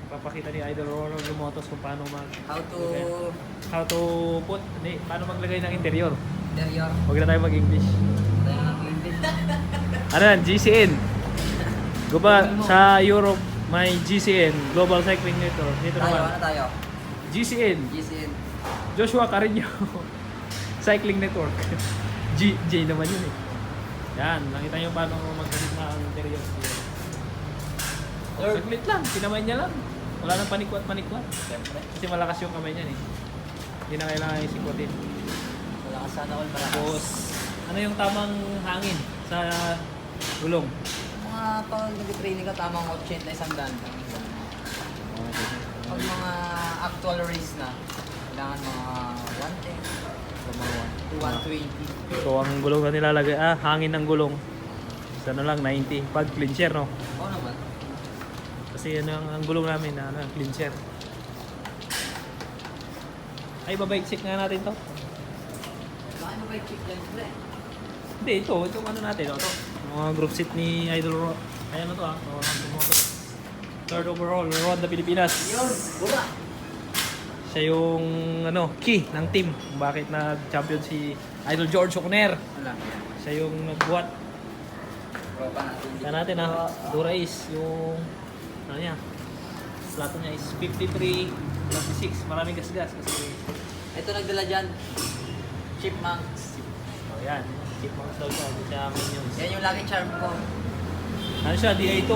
Papakita ni Idol Ronald Lumotos kung paano How to paano maglagay ng interior. interior. Huwag na tayo mag-English. Tayo ng English. Ano yan? GCN. Guba, sa Europe, may GCN, Global Cycling Network. Dito Tayo, naman, ano tayo? GCN, GCN. Joshua Carino Cycling Network. J naman yun eh. Yan, nakita nyo paano magkalit na ang interior. Lord. Saglit lang, kinamay niya lang. Wala nang panikwat. Siyempre. Kasi malakas yung kamay niyan eh. Hindi na kailangan isikwatin. Wala ka sana all malakas. Tapos, ano yung tamang hangin sa gulong? Mga pag nag-training ka, tamang 80 isang daan. Pag mga actual race na, kailangan mga 110 to 120. So, ang gulong na nilalagay, hangin ng gulong. Sa ano lang, 90. Pag clean no? Oo naman. Kasi ano ang gulong namin na clean share. Ay, babike check nga natin to. Bakit mo ba i-check yan, pre? Hindi, ito ano natin, ito. Mga group seat ni Idol Ro. Ayan na to third overall, Ronda Pilipinas. Yun! Bura! Siya yung key ng team. Kung bakit nag-champion si Idol George O'Connor. Wala. Siya yung nagbuhat. Tropa natin. Kaya natin Dura is yung ano niya. Plato niya is 53, 26. Maraming gasgas kasi Ito nagdala dyan. Chipmunks. yan. Keep mga daw siya. Hindi siya minions. Yan yung laging charm ko. Ano siya? DA2.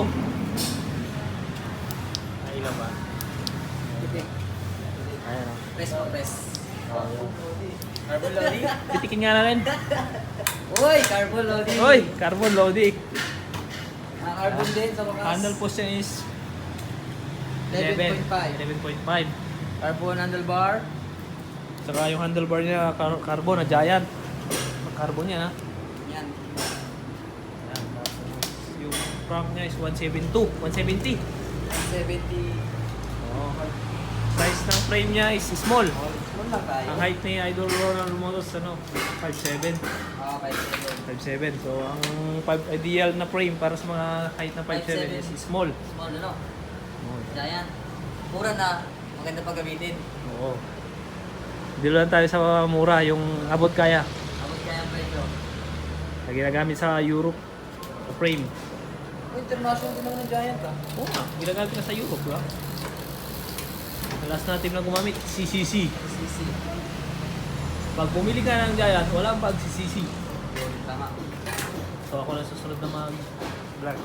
Ay, ilan ba? Titik. Ayan o. Press mo, press. Oh, yan. Carbon loading. Titikin nga natin. Uy! Carbon loading. Oy! Carbon loading. Carbon din sa wakas. Handle post niya is 11.5. 11.5. Carbon handlebar. Saka yung handlebar niya, carbon na giant. Carbon yan ha. Yan. Ayan. Tapos yung front niya is 172. 170. 70. Oh. Size ng frame niya is small. Small lang tayo. Ang height ni Idol Ronald Motos 5'7". Okay, 5'7". So ang ideal na frame para sa mga height na 5'7" is small. Small ano? Oh. Giant. Mura na. Maganda pag gamitin. Oo. Dito lang tayo sa mura, yung abot kaya. Abot kaya ang presyo. Na ginagamit sa Europe. Sa frame. International din naman ng Giant ah. Oo nga, ginagamit na sa Europe, diba? Ang last natin na gumamit, CCC. CC. Pag bumili ka ng Giant, walang pag CCC. Yun, tama. So ako na susunod na mag-vlog.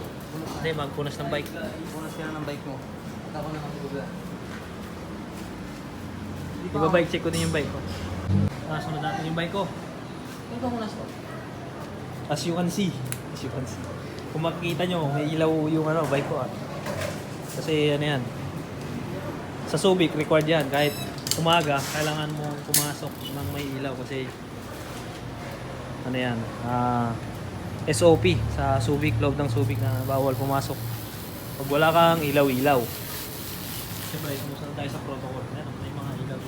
Hindi, magpunas ng bike. Punas ka na ng bike mo. At ako na makigugan. Iba-bike check ko din yung bike ko. Sunod natin yung bike ko. Ano ka punas ko? As you can see. Kung makikita nyo, may ilaw yung bike ko. Kasi ano yan. Sa Subic, required yan. Kahit umaga, kailangan mo pumasok ng may ilaw. Kasi ano yan. SOP sa Subic, loob ng Subic na bawal pumasok. Pag wala kang ilaw-ilaw. Siyempre, sumusunod tayo sa protocol. Yan, may mga ilaw.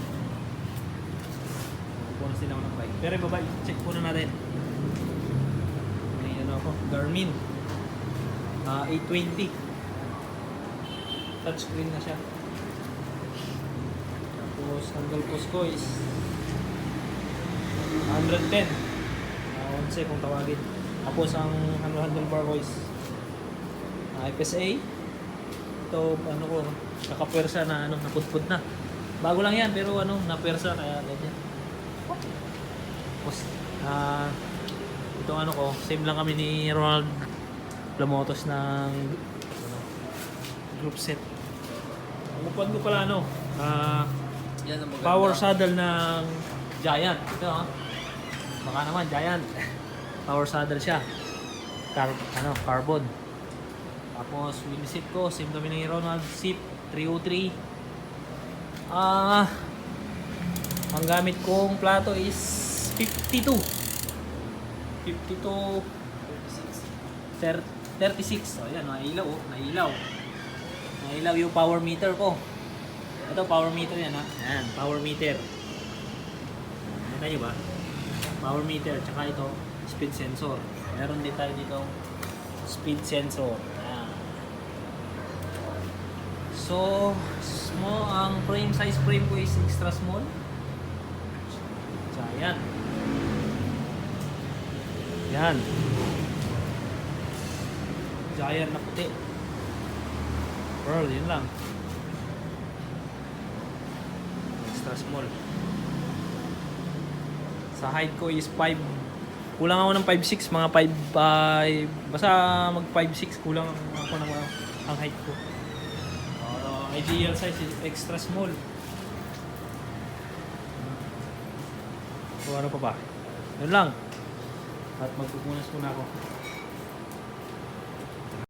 Bonus din ako ng bike. Pero ibaba, check muna natin. May ako, Garmin. 820. Touchscreen na siya. Tapos, handle post ko is 110. 11 kung tawagin. Tapos, ang handlebar ko is FSA. Ito, nakapwersa na, napudpud na. Bago lang yan, pero napwersa, kaya ganyan. Tapos, itong same lang kami ni Ronald Lamotos ng group set. Ang upuan ko pala Yan ang maganda. power saddle ng Giant. Ito baka naman Giant. Power saddle siya. Carbon. Tapos wheel seat ko, same kami ni Ronald, seat 303. Ang gamit kong plato is 52. 36. So ayan, nailaw. Nailaw yung power meter ko. Ito power meter yan ha. Ayan, power meter. Nakita nyo ba? Power meter, tsaka ito speed sensor. Meron din tayo dito speed sensor. Ayan. So, ang size frame ko is extra small. Giant. Yan. Giant na puti. Pearl, yun lang. Extra small. Sa height ko is 5. Kulang ako ng 5'6", mga 5'5". Basta mag 5'6", kulang ako ng ang height ko. Ideal size is extra small. So ano pa ba? Yun lang. At magpupunas muna ako.